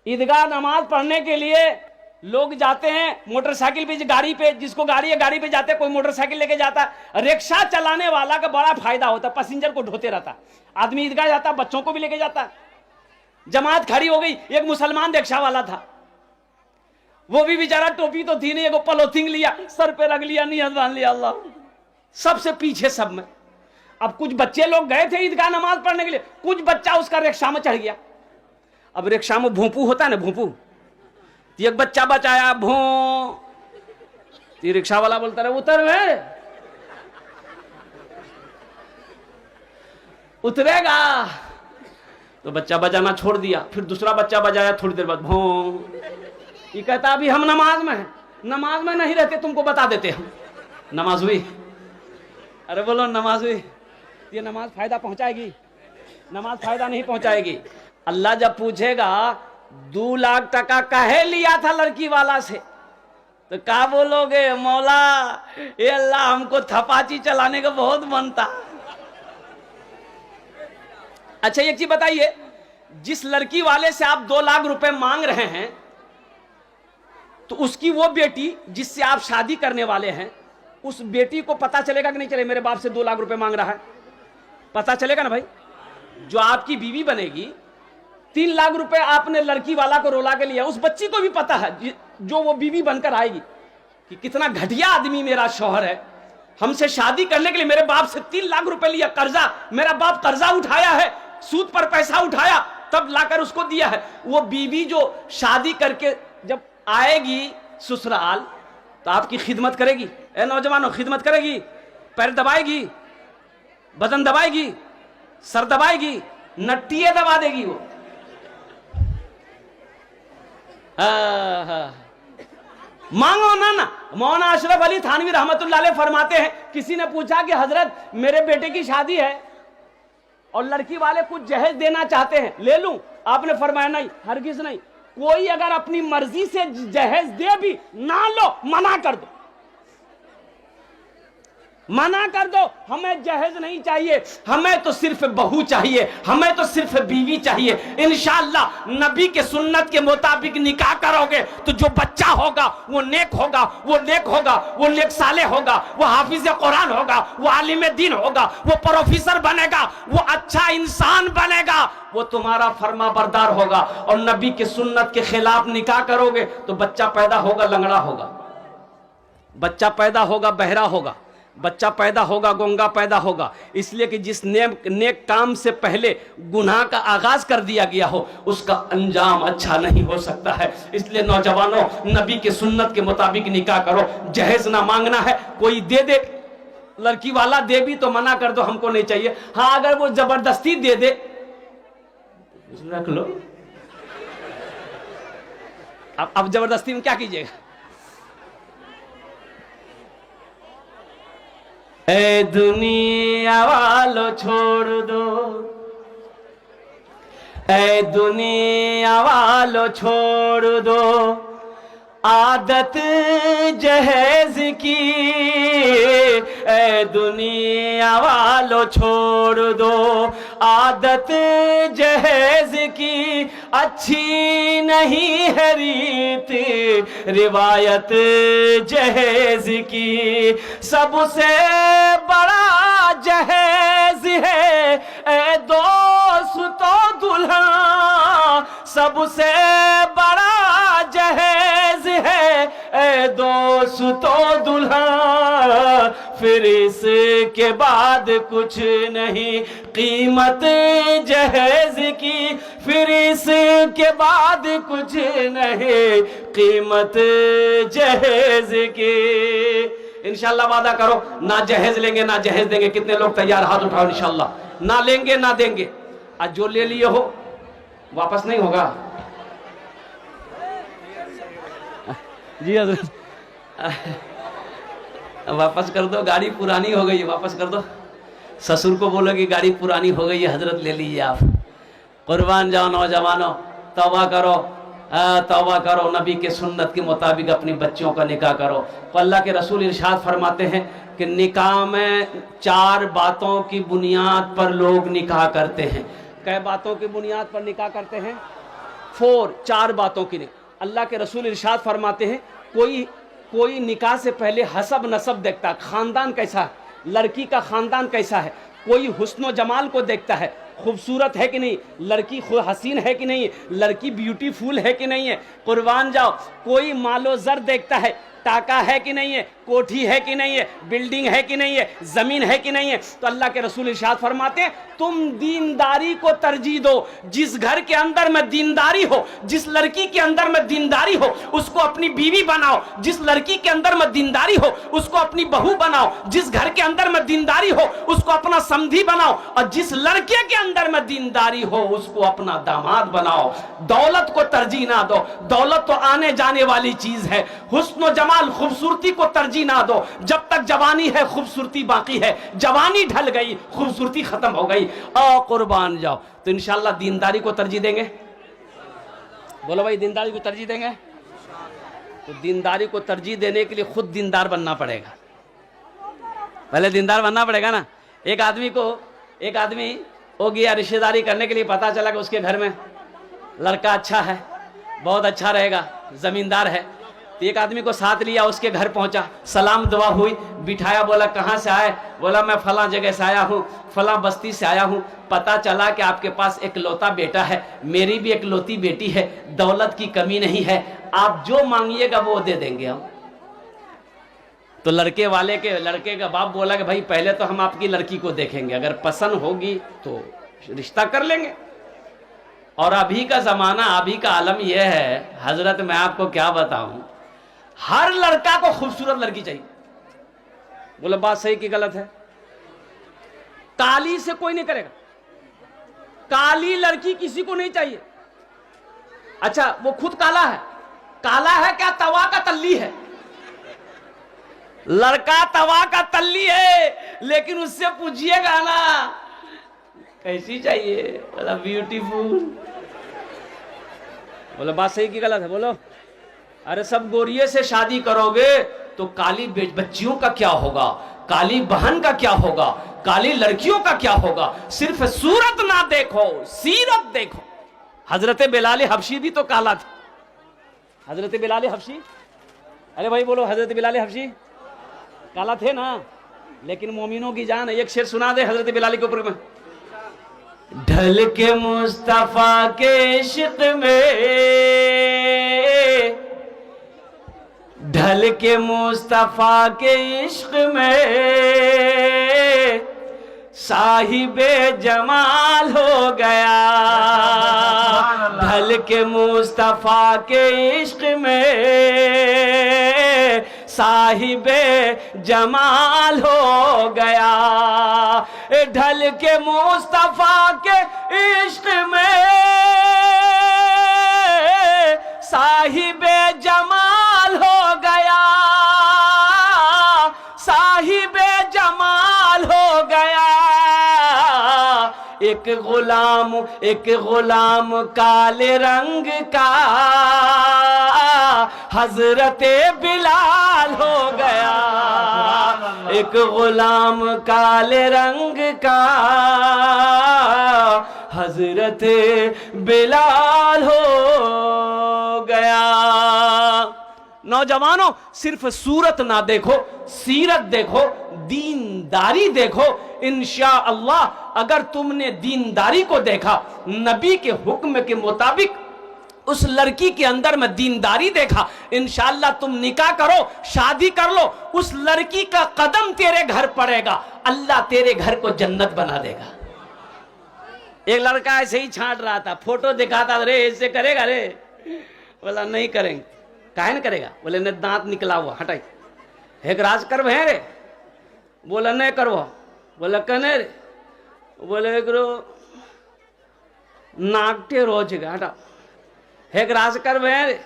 ईदगाह नमाज पढ़ने के लिए लोग जाते हैं मोटरसाइकिल पे, गाड़ी पे, जिसको गाड़ी है गाड़ी पे जाते हैं, कोई मोटरसाइकिल लेके जाता है। रिक्शा चलाने वाला का बड़ा फायदा होता है, पैसेंजर को ढोते रहता है। आदमी ईदगाह जाता है, बच्चों को भी लेके जाता है। जमात खड़ी हो गई, एक मुसलमान रिक्शा वाला था, वो भी बेचारा टोपी तो थी नहीं, एगो पॉलिथीन लिया, सर पे रख लिया, नियत बांध लिया, अल्लाह, सबसे पीछे सब में। अब कुछ बच्चे लोग गए थे ईदगाह नमाज पढ़ने के लिए, कुछ बच्चा उसका रिक्शा में चढ़ गया। अब रिक्शा में भोंपू होता है ना, भोंपू, एक बच्चा बचाया, भों, रिक्शा वाला बोलता रहे उतर वे, उतरेगा, तो बच्चा बजाना छोड़ दिया। फिर दूसरा बच्चा बजाया, थोड़ी देर बाद भों, ये कहता अभी हम नमाज में हैं, नमाज में नहीं रहते, तुमको बता देते हम। नमाज हुई? अरे बोलो नमाज हुई? ये नमाज फायदा पहुंचाएगी? नमाज फायदा नहीं पहुंचाएगी। अल्लाह जब पूछेगा 2 लाख टका कहे लिया था लड़की वाला से, तो क्या बोलोगे? मौला ये अल्लाह हमको थपाची चलाने का बहुत मन था। अच्छा एक चीज बताइए, जिस लड़की वाले से आप 2 लाख रुपए मांग रहे हैं, तो उसकी वो बेटी जिससे आप शादी करने वाले हैं, उस बेटी को पता चलेगा कि नहीं चले मेरे बाप से 2 लाख रुपए मांग रहा है? पता चलेगा ना भाई। जो आपकी बीवी बनेगी, 3 लाख रुपए आपने लड़की वाला को रोला के लिया, उस बच्ची को भी पता है जो वो बीवी बनकर आएगी कि कितना घटिया आदमी मेरा शौहर है, हमसे शादी करने के लिए मेरे बाप से 3 लाख रुपए लिया, कर्जा, मेरा बाप कर्जा उठाया है, सूद पर पैसा उठाया, तब लाकर उसको दिया है। वो बीवी जो शादी करके जब आएगी ससुराल, तो आपकी खिदमत करेगी? ए नौजवानों, खिदमत करेगी? पैर दबाएगी, बदन दबाएगी, सर दबाएगी, नट्टिए दबा देगी वो। मांगो ना। मौलाना अशरफ अली थानवी रहमतुल्लाह अलैह फरमाते हैं, किसी ने पूछा कि हजरत मेरे बेटे की शादी है और लड़की वाले कुछ जहेज देना चाहते हैं, ले लूं? आपने फरमाया नहीं, हरगिज नहीं। कोई अगर अपनी मर्जी से जहेज दे भी ना लो, मना कर दो, मना कर दो, हमें जहेज नहीं चाहिए, हमें तो सिर्फ बहू चाहिए, हमें तो सिर्फ बीवी चाहिए। इंशाअल्लाह नबी के सुन्नत के मुताबिक निकाह करोगे तो जो बच्चा होगा वो नेक होगा, वो नेक होगा, वो नेक साले होगा, वो हाफिज कुरान होगा, वो आलिम दीन होगा, वो प्रोफेसर बनेगा, वो अच्छा इंसान बनेगा, वो तुम्हारा फर्मा बरदार होगा। और नबी के सुन्नत के खिलाफ निकाह करोगे तो बच्चा पैदा होगा लंगड़ा होगा, बच्चा पैदा होगा बहरा होगा, बच्चा पैदा होगा गूंगा पैदा होगा। इसलिए कि जिस नेक काम से पहले गुनाह का आगाज कर दिया गया हो, उसका अंजाम अच्छा नहीं हो सकता है। इसलिए नौजवानों, नबी के सुन्नत के मुताबिक निकाह करो। जहेज ना मांगना है, कोई दे दे, लड़की वाला दे भी तो मना कर दो, हमको नहीं चाहिए। हाँ अगर वो जबरदस्ती दे दे, रख लो। अब जबरदस्ती में क्या कीजिएगा? ए दुनिया वालों छोड़ दो, ए दुनिया वालों छोड़ दो आदत जहेज की, ए दुनिया वालों छोड़ दो आदत जहेज की, अच्छी नहीं है रीत रिवायत जहेज की। सबसे बड़ा जहेज है ए दोस्तों दुल्हा, सबसे बड़ा जहेज है ए दोस्तों दुल्हा, फिर इसके बाद कुछ नहीं कीमत जहेज की, फिर इसके बाद कुछ नहीं कीमत जहेज की। इंशाल्लाह वादा करो, ना जहेज लेंगे ना जहेज देंगे। कितने लोग तैयार? हाथ उठाओ। इंशाल्लाह ना लेंगे ना देंगे। आज जो ले लिए हो वापस नहीं होगा। जी हजरत, वापस कर दो, गाड़ी पुरानी हो गई है, वापस कर दो। ससुर को बोलो कि गाड़ी पुरानी हो गई है हजरत, ले लीजिए आप। कुर्बान जाओ नौजवानों, तौबा करो, तौबा करो, नबी के सुन्नत के मुताबिक अपनी बच्चियों का निकाह करो। तो अल्लाह के रसूल इरशाद फरमाते हैं कि निकाह में 4 बातों की बुनियाद पर लोग निकाह करते हैं। कै बातों की बुनियाद पर निकाह करते हैं? 4 बातों की नहीं। अल्लाह के रसूल इरशाद फरमाते हैं, कोई निकाह से पहले हसब नसब देखता है, खानदान कैसा है, लड़की का खानदान कैसा है। कोई हुस्न जमाल को देखता है, खूबसूरत है कि नहीं, लड़की हसीन है कि नहीं, लड़की ब्यूटीफुल है कि नहीं है। कुर्बान जाओ, कोई मालो जर देखता है, टाका है कि नहीं है, कोठी है कि नहीं है, बिल्डिंग है कि नहीं है, जमीन है कि नहीं है। तो अल्लाह के रसूल इरशाद फरमाते हैं, तुम दीनदारी को तरजीह दो। जिस घर के अंदर में दीनदारी हो, जिस लड़की के अंदर में दीनदारी हो, उसको अपनी बीवी बनाओ। जिस लड़की के अंदर में दीनदारी हो, उसको अपनी बहू बनाओ। जिस घर के अंदर में दीनदारी हो, उसको अपना समधी बनाओ। और जिस लड़के के अंदर में दीनदारी हो, उसको अपना दामाद बनाओ। दौलत को तरजीह ना दो, दौलत तो आने जाने वाली चीज है। हुस्न जमाल, खूबसूरती को तरजीह ना दो। जब तक जवानी है, खूबसूरती बाकी है। जवानी ढल गई, खूबसूरती खत्म हो गई। और कुर्बान जाओ, तो इंशाअल्लाह दीनदारी को तरजीह देंगे। बोलो भाई, दीनदारी को तरजीह देंगे। तो दीनदारी को तरजीह देने के लिए खुद दीनदार बनना पड़ेगा। पहले दीनदार बनना पड़ेगा ना। एक आदमी हो गया रिश्तेदारी करने के लिए, पता चला कि उसके घर में लड़का अच्छा है, बहुत अच्छा रहेगा, जमींदार है। तो एक आदमी को साथ लिया, उसके घर पहुंचा, सलाम दुआ हुई, बिठाया, बोला कहाँ से आए? बोला मैं फला जगह से आया हूँ, फला बस्ती से आया हूँ। पता चला कि आपके पास एक लौता बेटा है, मेरी भी एक लौती बेटी है, दौलत की कमी नहीं है, आप जो मांगिएगा वो दे देंगे हम। तो लड़के का बाप बोला कि भाई पहले तो हम आपकी लड़की को देखेंगे, अगर पसंद होगी तो रिश्ता कर लेंगे। और अभी का जमाना, अभी का आलम यह है हजरत, मैं आपको क्या बताऊं, हर लड़का को खूबसूरत लड़की चाहिए। बोले बात सही कि गलत है? काली से कोई नहीं करेगा, काली लड़की किसी को नहीं चाहिए। अच्छा, वो खुद काला है क्या तवा का तल्ली है? लड़का तवा का तल्ली है, लेकिन उससे पूछिएगा ना कैसी चाहिए, बोला ब्यूटीफुल। बोले बात सही कि गलत है? बोलो। अरे सब गोरिये से शादी करोगे तो काली बच्चियों का क्या होगा, काली बहन का क्या होगा, काली लड़कियों का क्या होगा? सिर्फ सूरत ना देखो, सीरत देखो। हजरत बिलाल हबशी भी तो काला था। हजरत बिलाल हबशी, अरे भाई बोलो, हजरत बिलाल हबशी काला थे ना, लेकिन मोमिनों की जान। एक शेर सुना दे हजरत बिलाल के ऊपर में। ढल के मुस्तफा के इश्क में, ढल के मुस्तफा के इश्क में साहिबे जमाल हो गया। ढल के मुस्तफा के इश्क में साहिबे जमाल हो गया। ढल के मुस्तफा के इश्क में साहिबे जमाल हो गया, साहिबे जमाल हो गया। एक गुलाम काले रंग का हजरते बिलाल हो गया। एक गुलाम काले रंग का हजरते बिलाल हो गया। नौजवानों, सिर्फ सूरत ना देखो, सीरत देखो, दीनदारी देखो। इंशाअल्लाह अगर तुमने दीनदारी को देखा, नबी के हुक्म के मुताबिक उस लड़की के अंदर में दीनदारी देखा, इंशाअल्लाह तुम निकाह करो, शादी कर लो, उस लड़की का कदम तेरे घर पड़ेगा, अल्लाह तेरे घर को जन्नत बना देगा। एक लड़का ऐसे ही छांट रहा था, फोटो दिखाता, रे ऐसे करेगा रे? बोला नहीं करेंगे। काहे न करेगा? बोले न दांत निकला हुआ, हटाई। एक राज करव है रे? बोला नहीं करवा। बोला कने रे? बोले नाकटे रोज गया, हटा। एक राज करव है रे?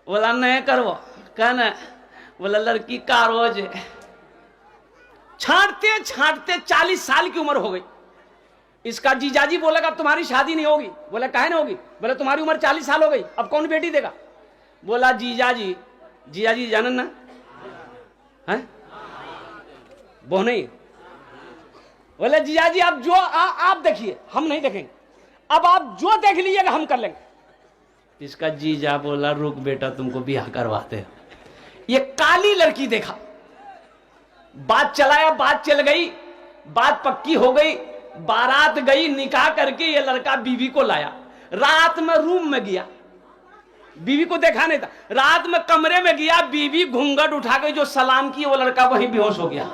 बोला नहीं करवा। कहना बोला लड़की का रोज है। छांटते छांटते 40 साल की उम्र हो गई। इसका जीजाजी बोला अब तुम्हारी शादी नहीं होगी। बोला काहे नहीं होगी? बोला तुम्हारी उम्र 40 साल हो गई, अब कौन बेटी देगा? बोला जीजाजी जानन ना है वो नहीं। बोले जीजाजी आप जो आप देखिए, हम नहीं देखेंगे। अब आप जो देख लीजिएगा हम कर लेंगे। इसका जीजा बोला रुक बेटा तुमको ब्याह करवाते हैं। ये काली लड़की देखा, बात चलाया, बात चल गई, बात पक्की हो गई, बारात गई, निकाह करके ये लड़का बीवी को लाया। रात में रूम में गया, बीवी को देखा नहीं था, रात में कमरे में गया, बीवी घूंघट उठा के जो सलाम की वो लड़का वहीं बेहोश हो गया।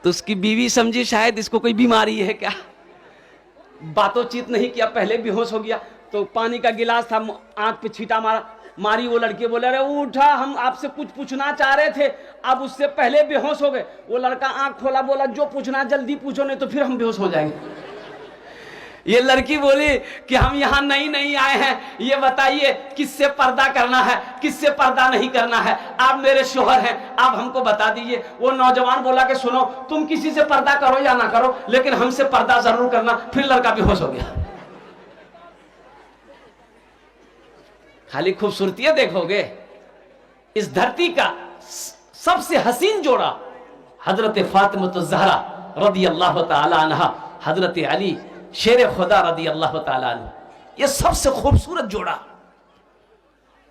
तो उसकी बीवी समझी शायद इसको कोई बीमारी है क्या, बातों-चीत नहीं किया, पहले बेहोश हो गया। तो पानी का गिलास था, आंख पे छींटा मारी, वो लड़की बोले अरे उठा, हम आपसे कुछ पूछना चाह रहे थे, अब उससे पहले बेहोश हो गए। वो लड़का आंख खोला, बोला जो पूछना जल्दी पूछो नहीं तो फिर हम बेहोश हो जाएंगे। ये लड़की बोली कि हम यहाँ नई आए हैं, ये बताइए किससे पर्दा करना है, किससे पर्दा नहीं करना है, आप मेरे शोहर हैं, आप हमको बता दीजिए। वो नौजवान बोला कि सुनो तुम किसी से पर्दा करो या ना करो लेकिन हमसे पर्दा जरूर करना। फिर लड़का बेहोश हो गया। खाली खूबसूरती देखोगे, इस धरती का सबसे हसीन जोड़ा हजरत फातिमा ज़हरा रदी अल्लाह ताला अन्हा, हजरत अली शेर खुदा रदी अल्लाह ताला अन्हु, ये सबसे खूबसूरत जोड़ा।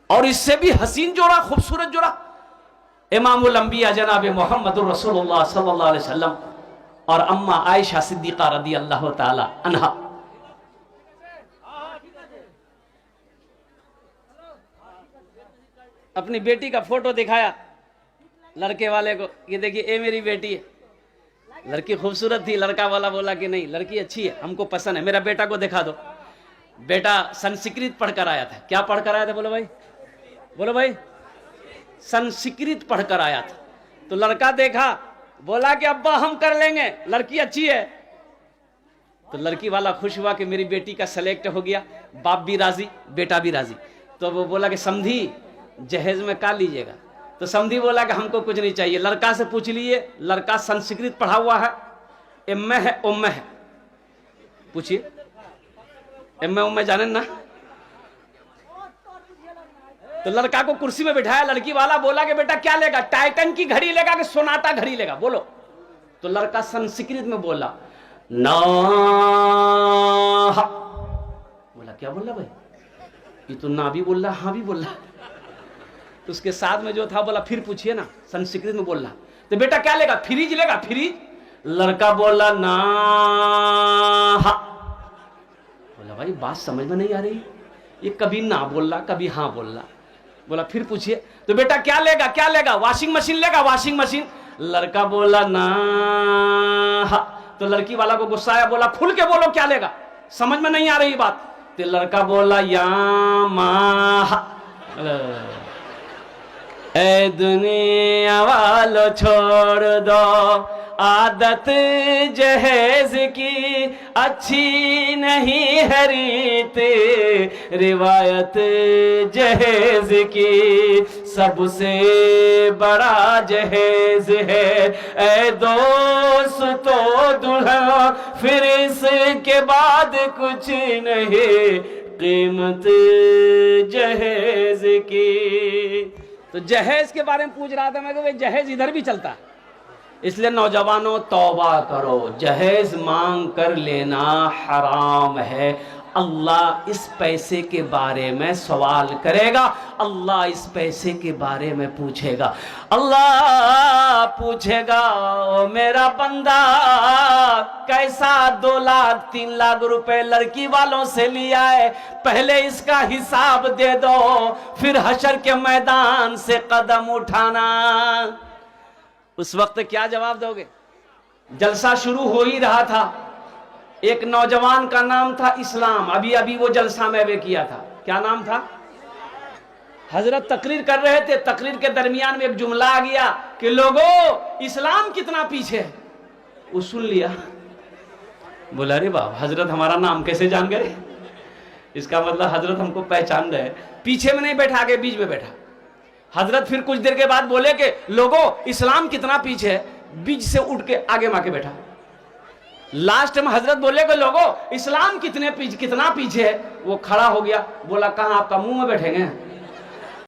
और इससे भी हसीन जोड़ा, खूबसूरत जोड़ा इमामुल अंबिया जनाब मोहम्मद रसूलुल्लाह सल्लल्लाहु अलैहि वसल्लम और अम्मा आयशा सिद्दीका रदी अल्लाह ताला अन्हा। अपनी बेटी का फोटो दिखाया लड़के वाले को, ये देखिए ये मेरी बेटी है। लड़की खूबसूरत थी, लड़का वाला बोला कि नहीं लड़की अच्छी है, हमको पसंद है, मेरा बेटा को दिखा दो। बेटा संस्कृत पढ़कर आया था। क्या पढ़कर आया था बोलो भाई, बोलो भाई, संस्कृत पढ़कर आया था। तो लड़का देखा, बोला कि अब्बा हम कर लेंगे, लड़की अच्छी है। तो लड़की वाला खुश हुआ कि मेरी बेटी का सेलेक्ट हो गया, बाप भी राजी, बेटा भी राजी। तो वो बोला कि समधी जहेज में का लीजिएगा। तो समधी बोला कि हमको कुछ नहीं चाहिए, लड़का से पूछ लिए, लड़का संस्कृत पढ़ा हुआ है, एम है उम्मे है, पूछिए एम उम्मे जाने ना। तो लड़का को कुर्सी में बिठाया, लड़की वाला बोला कि बेटा क्या लेगा, टाइटन की घड़ी लेगा कि सोनाटा घड़ी लेगा बोलो। तो लड़का संस्कृत में बोला ना, बोला क्या बोल रहा भाई, ये तो ना भी बोल रहा हाँ भी बोल रहा। तो उसके साथ में जो था बोला फिर पूछिए ना, संस्कृत में बोल रहा। तो बेटा क्या लेगा, फ्रिज लेगा, फ्रिज। लड़का बोला ना, बोला भाई बात समझ में नहीं आ रही, ये कभी ना बोल रहा कभी हाँ बोल रहा। बोला फिर पूछिए। तो बेटा क्या लेगा, क्या लेगा, वॉशिंग मशीन लेगा, वॉशिंग मशीन। लड़का बोला ना। तो लड़की वाला को गुस्सा आया, बोला खुल के बोलो क्या लेगा, समझ में नहीं आ रही बात। तो लड़का बोला या मा। ए दुनिया वालों छोड़ दो आदत जहेज की, अच्छी नहीं है रीत रिवायत जहेज की, सबसे बड़ा जहेज है ए दोस्तों दुल्हा, फिर इसके बाद कुछ नहीं कीमत जहेज की। तो जहेज के बारे में पूछ रहा था मैं कि भाई जहेज इधर भी चलता है, इसलिए नौजवानों तौबा करो, जहेज मांग कर लेना हराम है। अल्लाह इस पैसे के बारे में सवाल करेगा, अल्लाह इस पैसे के बारे में पूछेगा। अल्लाह पूछेगा ओ मेरा बंदा कैसा 2 लाख 3 लाख रुपए लड़की वालों से लिया है, पहले इसका हिसाब दे दो, फिर हशर के मैदान से कदम उठाना। उस वक्त क्या जवाब दोगे? जलसा शुरू हो ही रहा था, एक नौजवान का नाम था इस्लाम, अभी अभी वो जलसा में वे किया था। क्या नाम था? हजरत तकरीर कर रहे थे, तकरीर के दरमियान में एक जुमला आ गया कि लोगों इस्लाम कितना पीछे है। वो सुन लिया, बोला अरे बाप हजरत हमारा नाम कैसे जान गए, इसका मतलब हजरत हमको पहचान रहे। पीछे में नहीं बैठा, आगे बीच में बैठा। हजरत फिर कुछ देर के बाद बोले कि लोगों इस्लाम कितना पीछे है, बीच से उठ के आगे माके बैठा। लास्ट में हजरत बोले कि लोगों इस्लाम कितना पीछे है, वो खड़ा हो गया, बोला कहां आपका मुंह में बैठेंगे,